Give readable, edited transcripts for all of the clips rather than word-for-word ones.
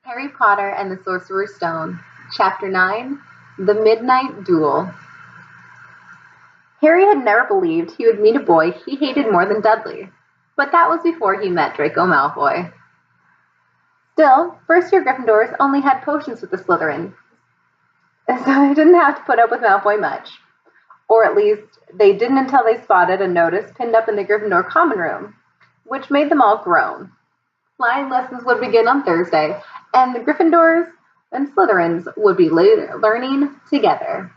Harry Potter and the Sorcerer's Stone, Chapter 9, The Midnight Duel. Harry had never believed he would meet a boy he hated more than Dudley, but that was before he met Draco Malfoy. Still, first-year Gryffindors only had potions with the Slytherin, so they didn't have to put up with Malfoy much. Or at least, they didn't until they spotted a notice pinned up in the Gryffindor common room, which made them all groan. Flying lessons would begin on Thursday, and the Gryffindors and Slytherins would be learning together.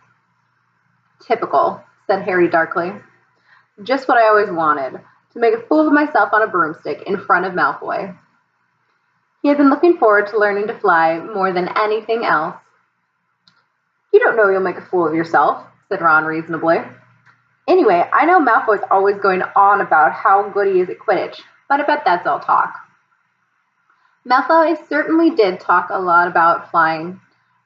Typical, said Harry darkly. Just what I always wanted, to make a fool of myself on a broomstick in front of Malfoy. He had been looking forward to learning to fly more than anything else. You don't know you'll make a fool of yourself, said Ron reasonably. Anyway, I know Malfoy's always going on about how good he is at Quidditch, but I bet that's all talk. Malfoy certainly did talk a lot about flying.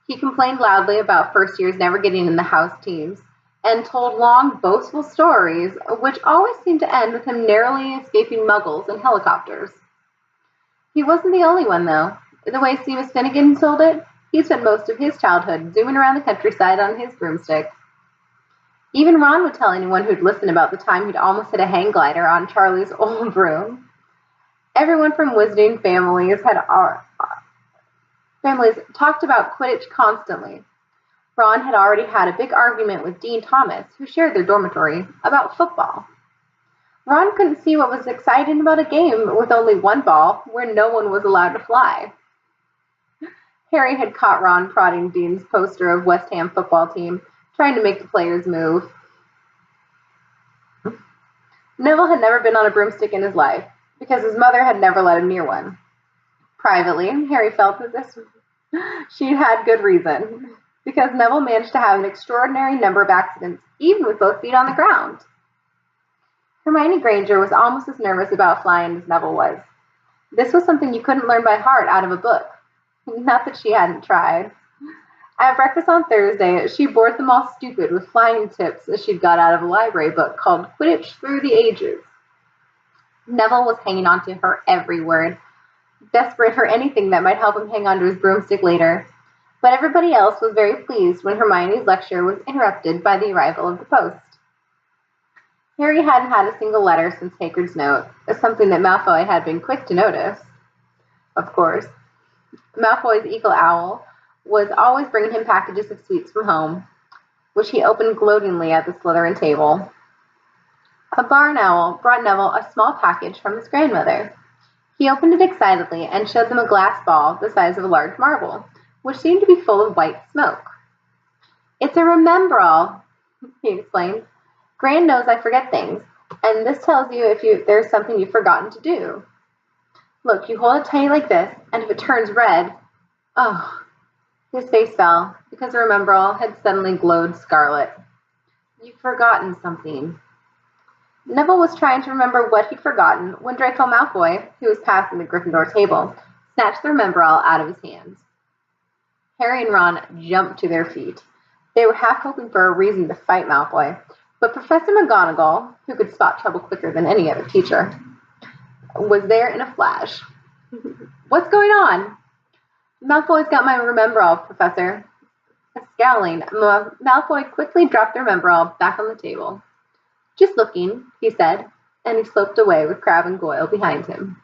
He complained loudly about first years never getting in the house teams, and told long, boastful stories, which always seemed to end with him narrowly escaping muggles and helicopters. He wasn't the only one, though. The way Seamus Finnegan told it, he spent most of his childhood zooming around the countryside on his broomstick. Even Ron would tell anyone who'd listen about the time he'd almost hit a hang glider on Charlie's old broom. Everyone from Wizarding families talked about Quidditch constantly. Ron had already had a big argument with Dean Thomas, who shared their dormitory, about football. Ron couldn't see what was exciting about a game with only one ball, where no one was allowed to fly. Harry had caught Ron prodding Dean's poster of West Ham football team, trying to make the players move. Neville had never been on a broomstick in his life, because his mother had never let him near one. Privately, Harry felt that she had good reason, because Neville managed to have an extraordinary number of accidents, even with both feet on the ground. Hermione Granger was almost as nervous about flying as Neville was. This was something you couldn't learn by heart out of a book. Not that she hadn't tried. At breakfast on Thursday, she bored them all stupid with flying tips that she'd got out of a library book called Quidditch Through the Ages. Neville was hanging on to her every word, desperate for anything that might help him hang on to his broomstick later. But everybody else was very pleased when Hermione's lecture was interrupted by the arrival of the post. Harry hadn't had a single letter since Hagrid's note, something that Malfoy had been quick to notice. Of course, Malfoy's eagle owl was always bringing him packages of sweets from home, which he opened gloatingly at the Slytherin table. A barn owl brought Neville a small package from his grandmother. He opened it excitedly and showed them a glass ball the size of a large marble, which seemed to be full of white smoke. It's a remembrall, he explained. Gran knows I forget things, and this tells you if there's something you've forgotten to do. Look, you hold it tiny like this, and if it turns red, oh, his face fell, because the remembrall had suddenly glowed scarlet. You've forgotten something. Neville was trying to remember what he'd forgotten when Draco Malfoy, who was passing the Gryffindor table, snatched the remembrall out of his hands. Harry and Ron jumped to their feet. They were half hoping for a reason to fight Malfoy, but Professor McGonagall, who could spot trouble quicker than any other teacher, was there in a flash. What's going on? Malfoy's got my remembrall, Professor. Scowling, Malfoy quickly dropped the remembrall back on the table. Just looking, he said, and he sloped away with Crabbe and Goyle behind him.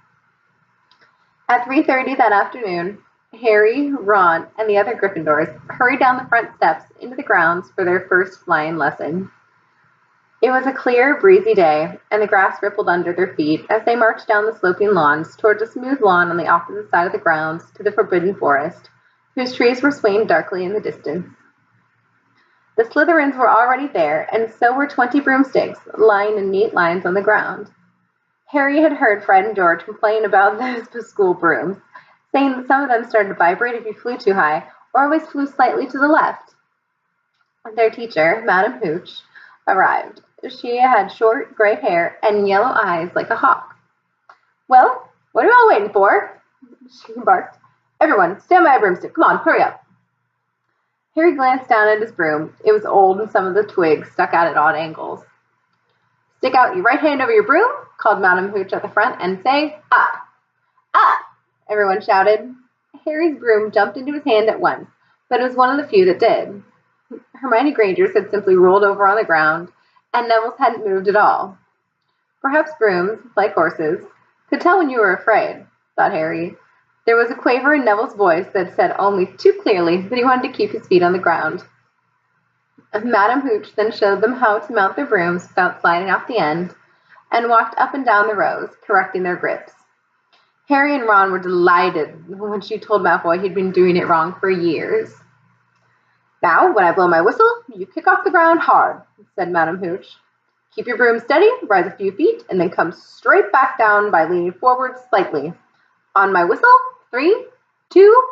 At 3:30 that afternoon, Harry, Ron, and the other Gryffindors hurried down the front steps into the grounds for their first flying lesson. It was a clear, breezy day, and the grass rippled under their feet as they marched down the sloping lawns towards a smooth lawn on the opposite side of the grounds to the Forbidden Forest, whose trees were swaying darkly in the distance. The Slytherins were already there, and so were 20 broomsticks, lying in neat lines on the ground. Harry had heard Fred and George complain about the school brooms, saying that some of them started to vibrate if you flew too high, or always flew slightly to the left. Their teacher, Madame Hooch, arrived. She had short gray hair and yellow eyes like a hawk. Well, what are you all waiting for? She barked. Everyone, stand by a broomstick. Come on, hurry up. Harry glanced down at his broom. It was old and some of the twigs stuck out at odd angles. Stick out your right hand over your broom, called Madame Hooch at the front, and say, up. Up, everyone shouted. Harry's broom jumped into his hand at once, but it was one of the few that did. Hermione Granger's had simply rolled over on the ground, and Neville's hadn't moved at all. Perhaps brooms, like horses, could tell when you were afraid, thought Harry. There was a quaver in Neville's voice that said only too clearly that he wanted to keep his feet on the ground. Madame Hooch then showed them how to mount their brooms without sliding off the end, and walked up and down the rows, correcting their grips. Harry and Ron were delighted when she told Malfoy he'd been doing it wrong for years. Now, when I blow my whistle, you kick off the ground hard, said Madame Hooch. Keep your broom steady, rise a few feet, and then come straight back down by leaning forward slightly. On my whistle, 3, 2...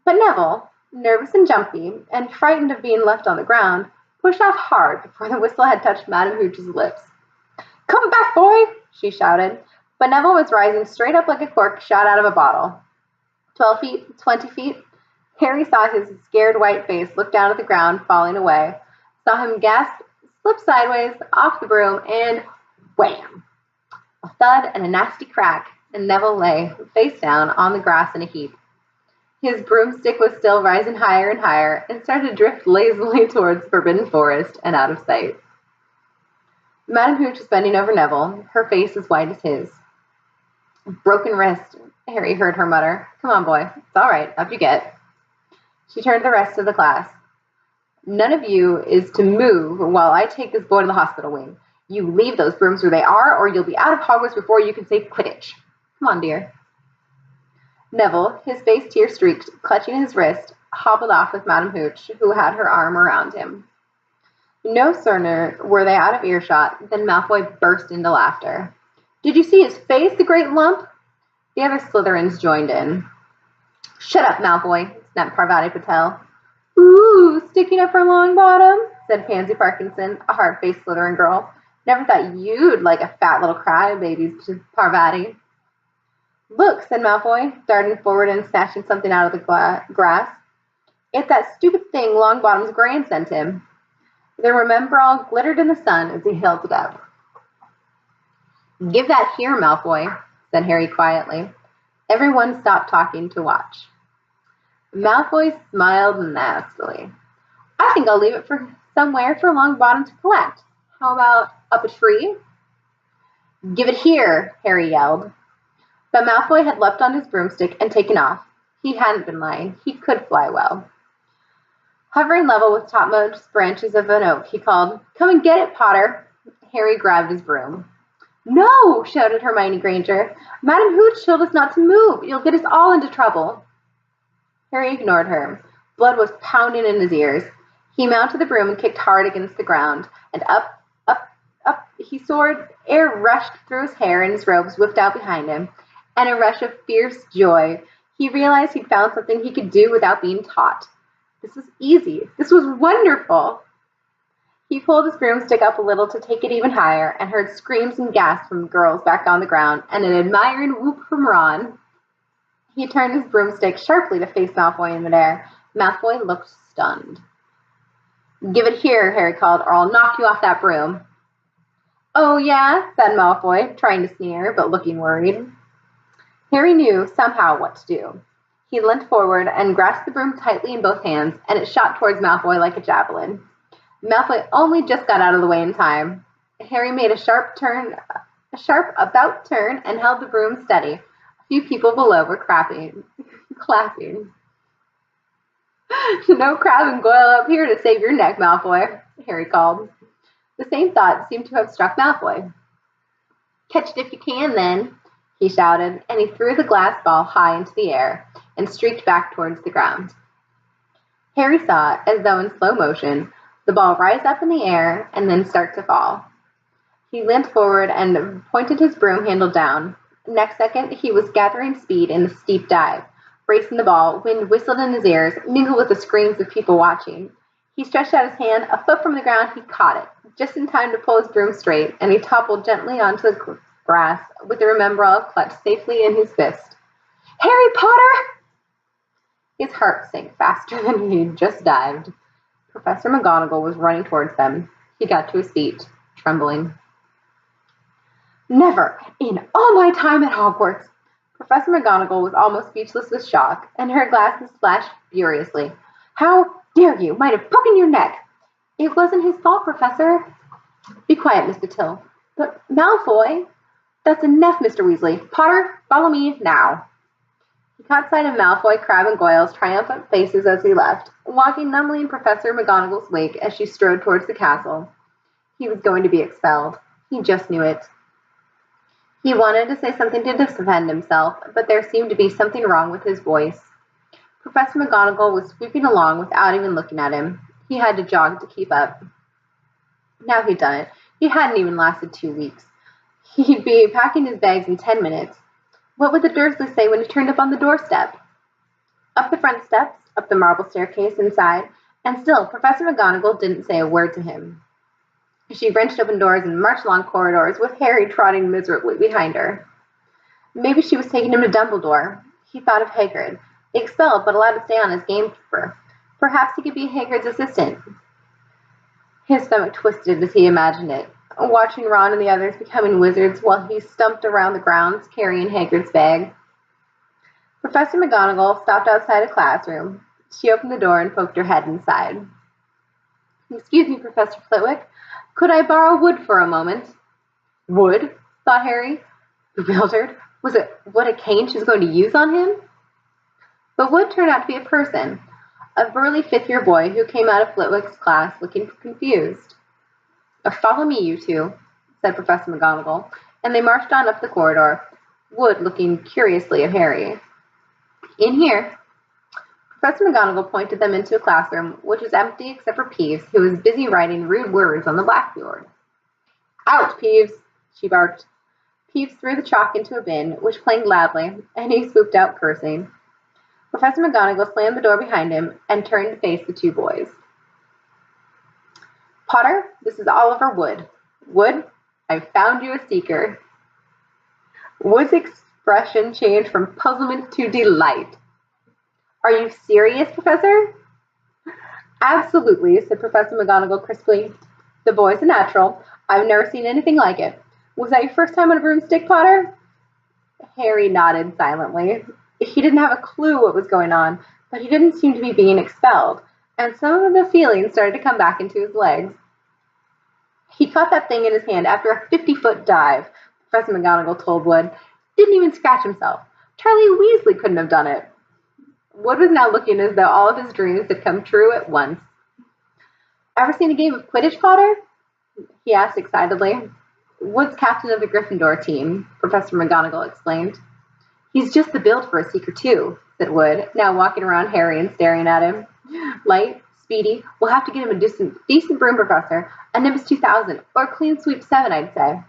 But Neville, nervous and jumpy, and frightened of being left on the ground, pushed off hard before the whistle had touched Madame Hooch's lips. Come back, boy, she shouted, but Neville was rising straight up like a cork shot out of a bottle. 12 feet, 20 feet. Harry saw his scared white face look down at the ground, falling away, saw him gasp, slip sideways, off the broom, and wham! A thud and a nasty crack, and Neville lay, face down, on the grass in a heap. His broomstick was still rising higher and higher, and started to drift lazily towards the Forbidden Forest and out of sight. Madame Hooch was bending over Neville, her face as white as his. Broken wrist, Harry heard her mutter. Come on, boy. It's all right. Up you get. She turned to the rest of the class. None of you is to move while I take this boy to the hospital wing. You leave those brooms where they are, or you'll be out of Hogwarts before you can say Quidditch. Come on, dear. Neville, his face tear-streaked, clutching his wrist, hobbled off with Madame Hooch, who had her arm around him. No sooner were they out of earshot than Malfoy burst into laughter. Did you see his face, the great lump? The other Slytherins joined in. Shut up, Malfoy, snapped Parvati Patel. Ooh, sticking up her long bottom, said Pansy Parkinson, a hard-faced Slytherin girl. Never thought you'd like a fat little crybaby, Parvati. Look, said Malfoy, darting forward and snatching something out of the grass. It's that stupid thing Longbottom's Gran sent him. The Remembrall glittered in the sun as he held it up. Give that here, Malfoy, said Harry quietly. Everyone stopped talking to watch. Malfoy smiled nastily. I think I'll leave it for somewhere for Longbottom to collect. How about up a tree? Give it here, Harry yelled. But Malfoy had leapt on his broomstick and taken off. He hadn't been lying. He could fly well. Hovering level with topmost branches of an oak, he called, Come and get it, Potter. Harry grabbed his broom. No, shouted Hermione Granger. Madame Hooch told us not to move. You'll get us all into trouble. Harry ignored her. Blood was pounding in his ears. He mounted the broom and kicked hard against the ground, and up, up, up he soared. Air rushed through his hair, and his robes whipped out behind him. And a rush of fierce joy. He realized he'd found something he could do without being taught. This was easy. This was wonderful. He pulled his broomstick up a little to take it even higher, and heard screams and gasps from the girls back on the ground, and an admiring whoop from Ron. He turned his broomstick sharply to face Malfoy in midair. Malfoy looked stunned. Give it here, Harry called, or I'll knock you off that broom. Oh, yeah, said Malfoy, trying to sneer, but looking worried. Harry knew somehow what to do. He leant forward and grasped the broom tightly in both hands, and it shot towards Malfoy like a javelin. Malfoy only just got out of the way in time. Harry made a sharp about turn, and held the broom steady. A few people below were clapping. No crab and Goyle up here to save your neck, Malfoy, Harry called. The same thought seemed to have struck Malfoy. Catch it if you can, then, he shouted, and he threw the glass ball high into the air and streaked back towards the ground. Harry saw, as though in slow motion, the ball rise up in the air and then start to fall. He leant forward and pointed his broom handle down. Next second, he was gathering speed in the steep dive. Racing the ball, wind whistled in his ears, mingled with the screams of people watching. He stretched out his hand, a foot from the ground, he caught it, just in time to pull his broom straight, and he toppled gently onto the grass with the Remembrall clutched safely in his fist. Harry Potter! His heart sank faster than he'd just dived. Professor McGonagall was running towards them. He got to his feet, trembling. Never, in all my time at Hogwarts, Professor McGonagall was almost speechless with shock, and her glasses flashed furiously. How dare you? Might have broken your neck. It wasn't his fault, Professor. Be quiet, Miss Batil. But Malfoy. That's enough, Mr. Weasley. Potter, follow me now. He caught sight of Malfoy, Crabbe, and Goyle's triumphant faces as he left, walking numbly in Professor McGonagall's wake as she strode towards the castle. He was going to be expelled. He just knew it. He wanted to say something to defend himself, but there seemed to be something wrong with his voice. Professor McGonagall was sweeping along without even looking at him. He had to jog to keep up. Now he'd done it. He hadn't even lasted 2 weeks. He'd be packing his bags in 10 minutes. What would the Dursleys say when he turned up on the doorstep? Up the front steps, up the marble staircase inside, and still Professor McGonagall didn't say a word to him. She wrenched open doors and marched along corridors with Harry trotting miserably behind her. Maybe she was taking him to Dumbledore. He thought of Hagrid, expelled but allowed to stay on as gamekeeper. Perhaps he could be Hagrid's assistant. His stomach twisted as he imagined it, watching Ron and the others becoming wizards while he stumped around the grounds carrying Hagrid's bag. Professor McGonagall stopped outside a classroom. She opened the door and poked her head inside. Excuse me, Professor Flitwick. Could I borrow wood for a moment? Wood? Thought Harry, bewildered. Was it what a cane she was going to use on him? But Wood turned out to be a person, a burly fifth-year boy who came out of Flitwick's class looking confused. Follow me, you two, said Professor McGonagall, and they marched on up the corridor, Wood looking curiously at Harry. In here. Professor McGonagall pointed them into a classroom, which was empty except for Peeves, who was busy writing rude words on the blackboard. Out, Peeves, she barked. Peeves threw the chalk into a bin, which clanged loudly, and he swooped out cursing. Professor McGonagall slammed the door behind him and turned to face the two boys. Potter, this is Oliver Wood. Wood, I've found you a seeker. Wood's expression changed from puzzlement to delight. Are you serious, Professor? Absolutely, said Professor McGonagall crisply. The boy's a natural. I've never seen anything like it. Was that your first time on a broomstick, Potter? Harry nodded silently. He didn't have a clue what was going on, but he didn't seem to be being expelled, and some of the feeling started to come back into his legs. He caught that thing in his hand after a 50-foot dive, Professor McGonagall told Wood. Didn't even scratch himself. Charlie Weasley couldn't have done it. Wood was now looking as though all of his dreams had come true at once. Ever seen a game of Quidditch, Potter? He asked excitedly. Wood's captain of the Gryffindor team, Professor McGonagall explained. He's just the build for a seeker, too, said Wood, now walking around Harry and staring at him. Light, speedy, we'll have to get him a decent broom, Professor, a Nimbus 2000, or a clean sweep 7, I'd say.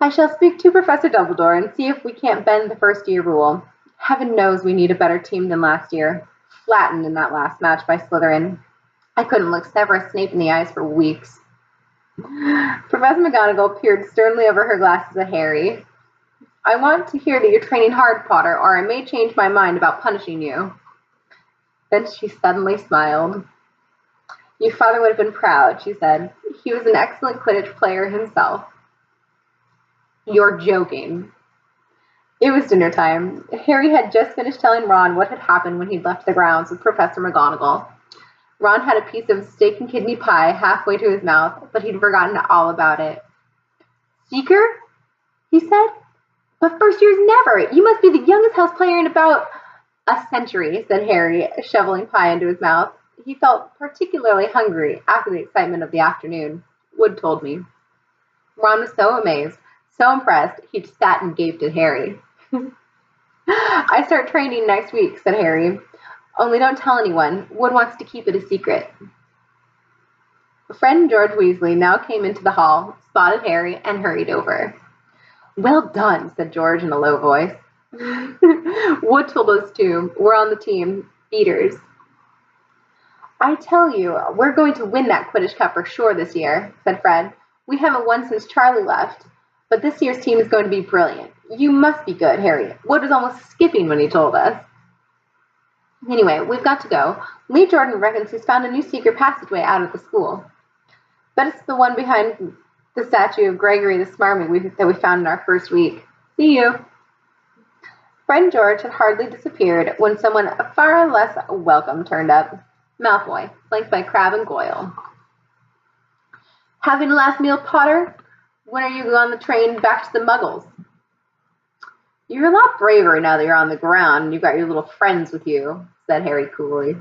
I shall speak to Professor Dumbledore and see if we can't bend the first-year rule. Heaven knows we need a better team than last year. Flattened in that last match by Slytherin. I couldn't look Severus Snape in the eyes for weeks. Professor McGonagall peered sternly over her glasses at Harry. I want to hear that you're training hard, Potter, or I may change my mind about punishing you. Then she suddenly smiled. Your father would have been proud, she said. He was an excellent Quidditch player himself. You're joking. It was dinner time. Harry had just finished telling Ron what had happened when he'd left the grounds with Professor McGonagall. Ron had a piece of steak and kidney pie halfway to his mouth, but he'd forgotten all about it. Seeker? He said. But first year's never. You must be the youngest house player in about a century, said Harry, shoveling pie into his mouth. He felt particularly hungry after the excitement of the afternoon. Wood told me. Ron was so amazed, so impressed, he just sat and gaped at Harry. I start training next week, said Harry. Only don't tell anyone. Wood wants to keep it a secret. Friend George Weasley now came into the hall, spotted Harry, and hurried over. Well done, said George in a low voice. Wood told us to. We're on the team. Beaters. I tell you, we're going to win that Quidditch Cup for sure this year, said Fred. We haven't won since Charlie left. But this year's team is going to be brilliant. You must be good, Harry. Wood was almost skipping when he told us. Anyway, we've got to go. Lee Jordan reckons he's found a new secret passageway out of the school. Bet it's the one behind the statue of Gregory the Smarmy that we found in our first week. See you. Friend George had hardly disappeared when someone far less welcome turned up. Malfoy, flanked by Crabbe and Goyle. Having a last meal, Potter? When are you on the train back to the Muggles? You're a lot braver now that you're on the ground and you've got your little friends with you, said Harry coolly.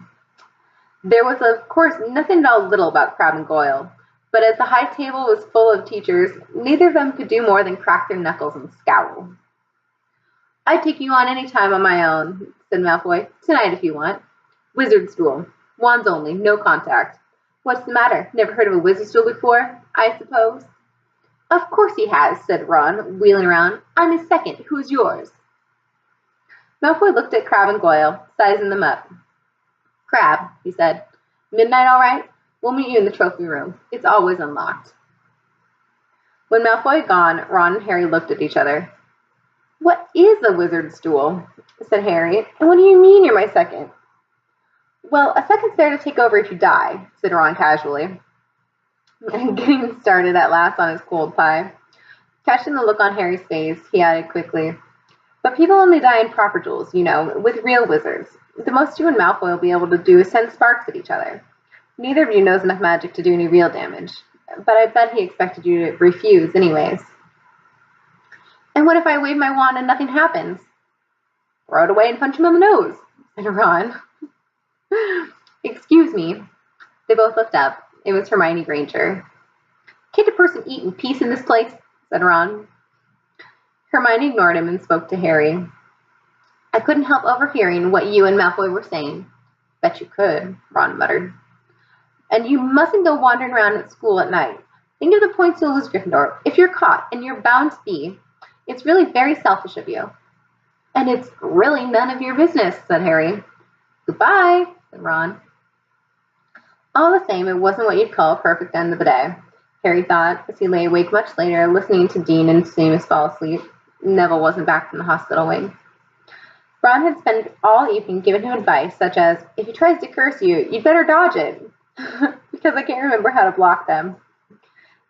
There was, of course, nothing at all little about Crabbe and Goyle, but as the high table was full of teachers, neither of them could do more than crack their knuckles and scowl. I'd take you on any time on my own, said Malfoy. Tonight if you want. Wizard's duel. Wands only, no contact. What's the matter? Never heard of a wizard's duel before, I suppose? Of course he has, said Ron, wheeling around. I'm his second. Who's yours? Malfoy looked at Crabbe and Goyle, sizing them up. Crabbe, he said. Midnight all right? We'll meet you in the trophy room. It's always unlocked. When Malfoy had gone, Ron and Harry looked at each other. What is a wizard's duel? Said Harry. And what do you mean you're my second? Well, a second's there to take over if you die, said Ron casually. Getting started at last on his cold pie. Catching the look on Harry's face, he added quickly, but people only die in proper duels, you know, with real wizards. The most you and Malfoy will be able to do is send sparks at each other. Neither of you knows enough magic to do any real damage, but I bet he expected you to refuse anyways. And what if I wave my wand and nothing happens? Throw it away and punch him on the nose, said Ron. Excuse me. They both looked up. It was Hermione Granger. Can't a person eat in peace in this place? Said Ron. Hermione ignored him and spoke to Harry. I couldn't help overhearing what you and Malfoy were saying. Bet you could, Ron muttered. And you mustn't go wandering around at school at night. Think of the points you'll lose, Gryffindor. If you're caught, and you're bound to be, it's really very selfish of you. And it's really none of your business, said Harry. Goodbye, said Ron. All the same, it wasn't what you'd call a perfect end of the day, Harry thought, as he lay awake much later, listening to Dean and Seamus fall asleep. Neville wasn't back from the hospital wing. Ron had spent all evening giving him advice, such as, if he tries to curse you, you'd better dodge it, because I can't remember how to block them.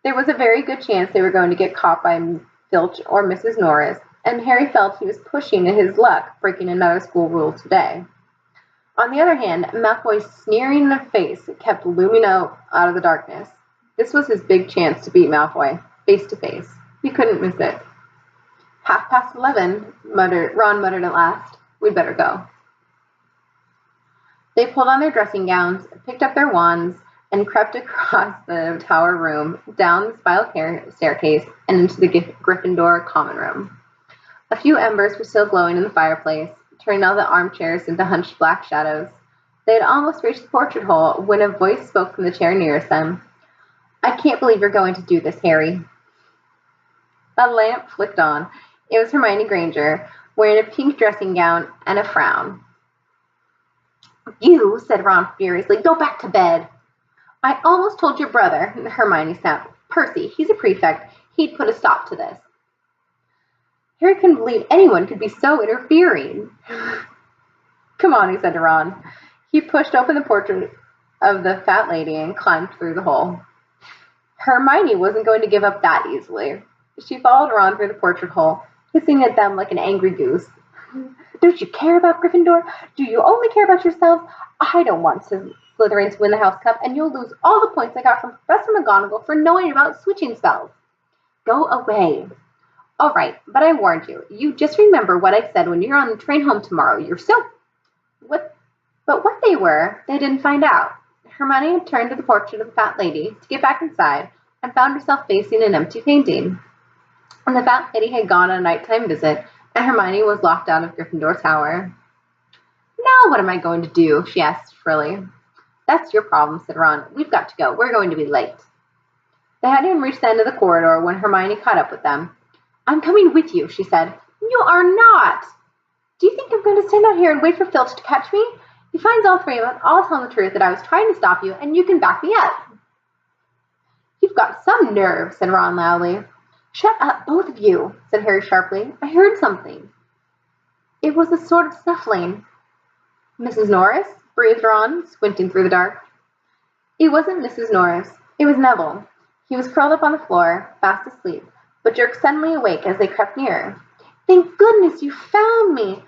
There was a very good chance they were going to get caught by Filch or Mrs. Norris, and Harry felt he was pushing his luck, breaking another school rule today. On the other hand, Malfoy's sneering face kept looming out of the darkness. This was his big chance to beat Malfoy, face to face. He couldn't miss it. 11:30, Ron muttered at last. We'd better go. They pulled on their dressing gowns, picked up their wands, and crept across the tower room, down the spiral staircase, and into the Gryffindor common room. A few embers were still glowing in the fireplace, turning all the armchairs into hunched black shadows. They had almost reached the portrait hole when a voice spoke from the chair nearest them. I can't believe you're going to do this, Harry. A lamp flicked on. It was Hermione Granger, wearing a pink dressing gown and a frown. You, said Ron furiously, go back to bed. I almost told your brother, Hermione snapped. Percy, he's a prefect. He'd put a stop to this. Harry couldn't believe anyone could be so interfering. Come on, he said to Ron. He pushed open the portrait of the fat lady and climbed through the hole. Hermione wasn't going to give up that easily. She followed Ron through the portrait hole, hissing at them like an angry goose. Don't you care about Gryffindor? Do you only care about yourself? I don't want Slytherin to win the House Cup, and you'll lose all the points I got from Professor McGonagall for knowing about switching spells. Go away. All right, but I warned you. You just remember what I said when you're on the train home tomorrow. You're so... But what they were, they didn't find out. Hermione had turned to the portrait of the fat lady to get back inside and found herself facing an empty painting. And the fat lady had gone on a nighttime visit, and Hermione was locked out of Gryffindor Tower. Now what am I going to do? She asked shrilly. That's your problem, said Ron. We've got to go. We're going to be late. They hadn't even reached the end of the corridor when Hermione caught up with them. I'm coming with you, she said. You are not. Do you think I'm going to stand out here and wait for Filch to catch me? If he finds all three of us, I'll tell him the truth that I was trying to stop you, and you can back me up. You've got some nerve, said Ron loudly. Shut up, both of you, said Harry sharply. I heard something. It was a sort of snuffling. Mrs. Norris? Breathed Ron, squinting through the dark. It wasn't Mrs. Norris. It was Neville. He was curled up on the floor, fast asleep, but jerked suddenly awake as they crept nearer. Thank goodness you found me.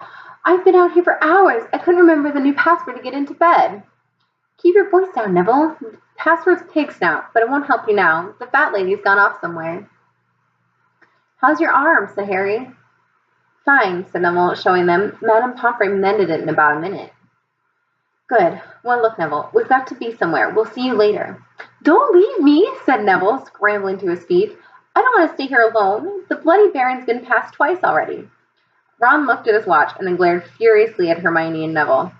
I've been out here for hours. I couldn't remember the new password to get into bed. Keep your voice down, Neville. The password's pig snout, but it won't help you now. The fat lady's gone off somewhere. How's your arm? Said Harry. Fine, said Neville, showing them. Madame Pomfrey mended it in about a minute. Good. Well, look, Neville, we've got to be somewhere. We'll see you later. Don't leave me, said Neville, scrambling to his feet. I don't want to stay here alone. The Bloody Baron's been passed twice already. Ron looked at his watch and then glared furiously at Hermione and Neville.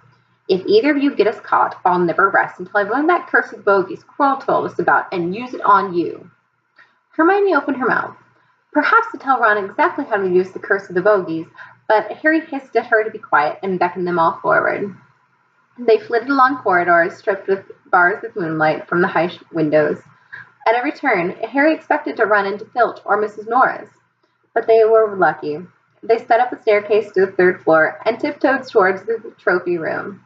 If either of you get us caught, I'll never rest until I've learned that cursed bogey Squirrel told us about and use it on you. Hermione opened her mouth, perhaps to tell Ron exactly how to use the curse of the bogies, but Harry hissed at her to be quiet and beckoned them all forward. They flitted along corridors stripped with bars of moonlight from the high windows. At every turn, Harry expected to run into Filch or Mrs. Norris, but they were lucky. They sped up the staircase to the third floor and tiptoed towards the trophy room.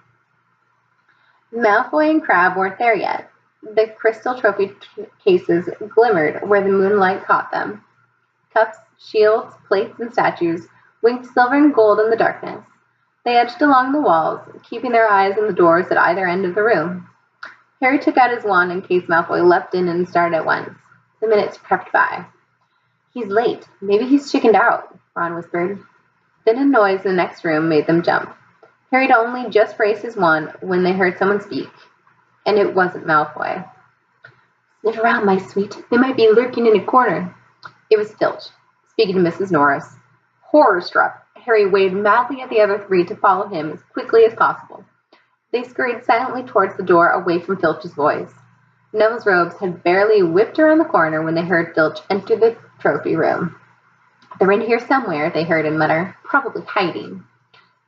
Malfoy and Crabbe weren't there yet. The crystal trophy cases glimmered where the moonlight caught them. Cups, shields, plates, and statues winked silver and gold in the darkness. They edged along the walls, keeping their eyes on the doors at either end of the room. Harry took out his wand in case Malfoy leapt in and started at once. The minutes crept by. He's late. Maybe he's chickened out, Ron whispered. Then a noise in the next room made them jump. Harry had only just raised his wand when they heard someone speak, and it wasn't Malfoy. Sniff around, my sweet. They might be lurking in a corner. It was Filch, speaking to Mrs. Norris. Horror-struck, Harry waved madly at the other three to follow him as quickly as possible. They scurried silently towards the door away from Filch's voice. Neville's robes had barely whipped around the corner when they heard Filch enter the trophy room. They're in here somewhere, they heard him mutter, probably hiding.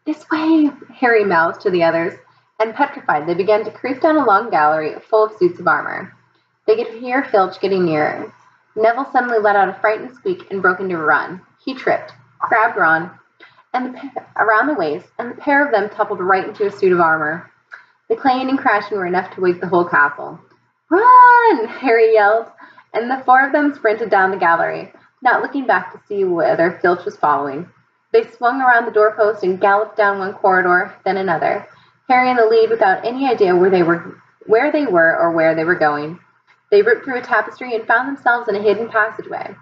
This way, Harry mouthed to the others, and petrified, they began to creep down a long gallery full of suits of armor. They could hear Filch getting nearer. Neville suddenly let out a frightened squeak and broke into a run. He tripped, grabbed Ron around the waist, and the pair of them toppled right into a suit of armor. The clanging and crashing were enough to wake the whole castle. Run! Harry yelled, and the four of them sprinted down the gallery, not looking back to see whether Filch was following. They swung around the doorpost and galloped down one corridor, then another, Harry in the lead without any idea where they were or where they were going. They ripped through a tapestry and found themselves in a hidden passageway,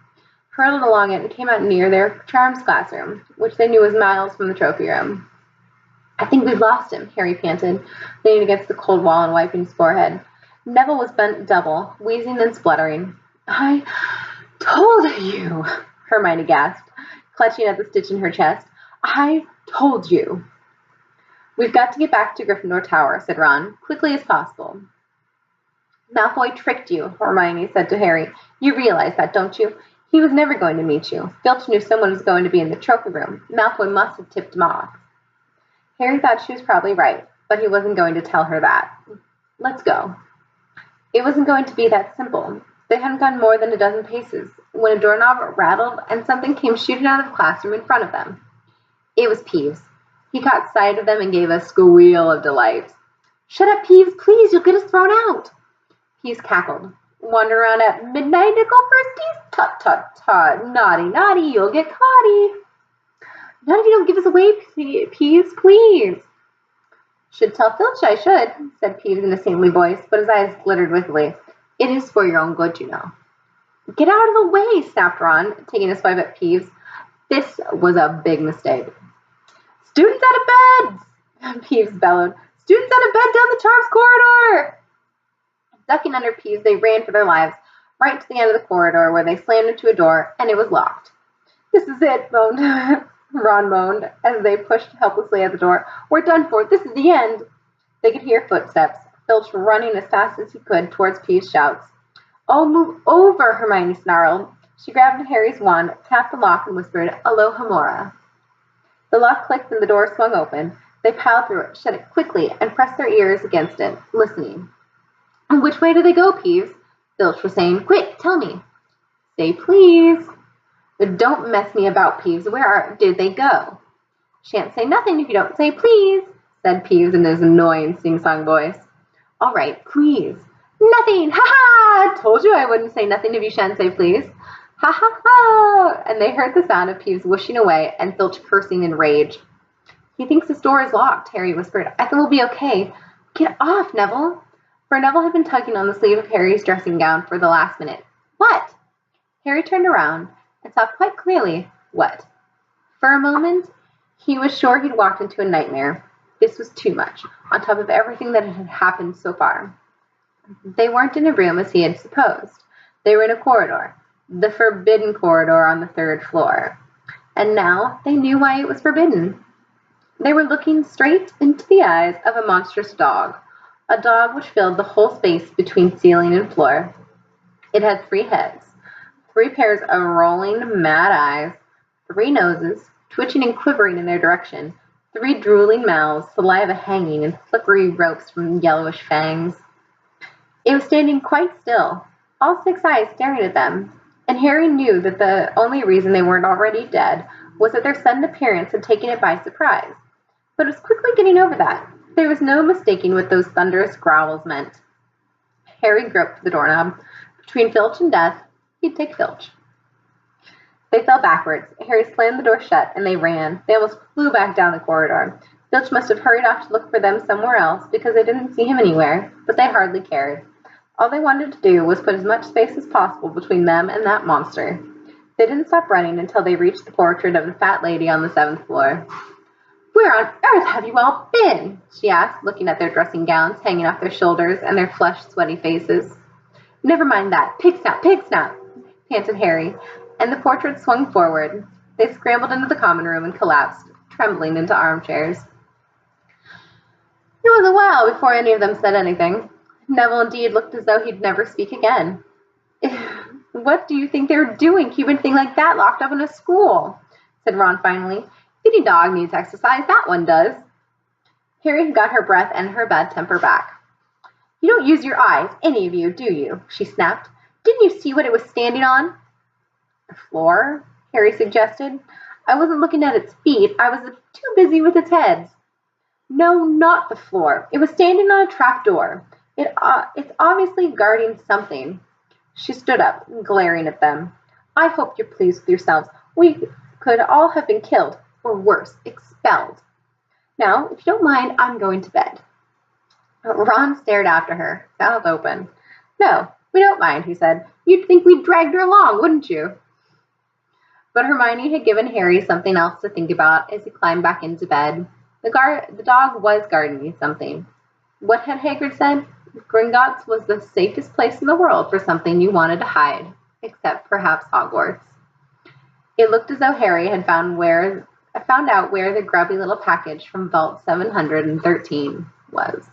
hurtled along it and came out near their charms classroom, which they knew was miles from the trophy room. I think we've lost him, Harry panted, leaning against the cold wall and wiping his forehead. Neville was bent double, wheezing and spluttering. I told you, Hermione gasped, clutching at the stitch in her chest. I told you. We've got to get back to Gryffindor Tower, said Ron, quickly as possible. Malfoy tricked you, Hermione said to Harry. You realize that, don't you? He was never going to meet you. Filch knew someone was going to be in the trophy room. Malfoy must have tipped him off. Harry thought she was probably right, but he wasn't going to tell her that. Let's go. It wasn't going to be that simple. They hadn't gone more than a dozen paces when a doorknob rattled and something came shooting out of the classroom in front of them. It was Peeves. He caught sight of them and gave a squeal of delight. Shut up, Peeves, please, you'll get us thrown out. Peeves cackled. Wander around at midnight, nickel firsties? Tut, tut, tut. Naughty, naughty, you'll get caughty. Not if you don't give us away, Peeves, please. Should tell Filch I should, said Peeves in a saintly voice, but his eyes glittered wickedly. It is for your own good, you know. Get out of the way, snapped Ron, taking a swipe at Peeves. This was a big mistake. Students out of bed! Peeves bellowed. Students out of bed down the charms corridor! Ducking under Peeves, they ran for their lives, right to the end of the corridor, where they slammed into a door, and it was locked. This is it, Ron moaned, as they pushed helplessly at the door. We're done for. This is the end. They could hear footsteps, Filch running as fast as he could towards Peeves' shouts. Oh, move over, Hermione snarled. She grabbed Harry's wand, tapped the lock, and whispered, Alohomora. The lock clicked and the door swung open. They piled through it, shut it quickly, and pressed their ears against it, listening. Which way do they go, Peeves? Filch was saying. Quick, tell me. Say please. Don't mess me about, Peeves. Where did they go? Shan't say nothing if you don't say please, said Peeves in his annoying sing-song voice. All right, please. Nothing! Ha-ha! Told you I wouldn't say nothing if you shan't say please. Ha ha ha! And they heard the sound of Peeves whooshing away and Filch cursing in rage. He thinks this door is locked, Harry whispered. I think we'll be okay. Get off, Neville! For Neville had been tugging on the sleeve of Harry's dressing gown for the last minute. What? Harry turned around and saw quite clearly what. For a moment, he was sure he'd walked into a nightmare. This was too much, on top of everything that had happened so far. They weren't in a room as he had supposed. They were in a corridor, the forbidden corridor on the 3rd floor. And now they knew why it was forbidden. They were looking straight into the eyes of a monstrous dog, a dog which filled the whole space between ceiling and floor. It had 3 heads, 3 pairs of rolling, mad eyes, 3 noses, twitching and quivering in their direction, 3 drooling mouths, saliva hanging in slippery ropes from yellowish fangs. It was standing quite still, all 6 eyes staring at them, and Harry knew that the only reason they weren't already dead was that their sudden appearance had taken it by surprise. But it was quickly getting over that. There was no mistaking what those thunderous growls meant. Harry groped the doorknob. Between Filch and death, he'd take Filch. They fell backwards. Harry slammed the door shut, and they ran. They almost flew back down the corridor. Filch must have hurried off to look for them somewhere else, because they didn't see him anywhere, but they hardly cared. All they wanted to do was put as much space as possible between them and that monster. They didn't stop running until they reached the portrait of the fat lady on the 7th floor. Where on earth have you all been? She asked, looking at their dressing gowns hanging off their shoulders and their flushed, sweaty faces. Never mind that. Pig snap, panted Harry, and the portrait swung forward. They scrambled into the common room and collapsed, trembling into armchairs. It was a while before any of them said anything. Neville indeed looked as though he'd never speak again. What do you think they were doing, keeping a thing like that locked up in a school? Said Ron finally. If any dog needs exercise, that one does. Harry got her breath and her bad temper back. You don't use your eyes, any of you, do you? She snapped. Didn't you see what it was standing on? The floor, Harry suggested. I wasn't looking at its feet. I was too busy with its heads. No, not the floor. It was standing on a trapdoor. It's obviously guarding something. She stood up, glaring at them. I hope you're pleased with yourselves. We could all have been killed, or worse, expelled. Now, if you don't mind, I'm going to bed. Ron stared after her, mouth open. No, we don't mind, he said. You'd think we'd dragged her along, wouldn't you? But Hermione had given Harry something else to think about as he climbed back into bed. The dog was guarding something. What had Hagrid said? Gringotts was the safest place in the world for something you wanted to hide, except perhaps Hogwarts. It looked as though Harry had found out where the grubby little package from Vault 713 was.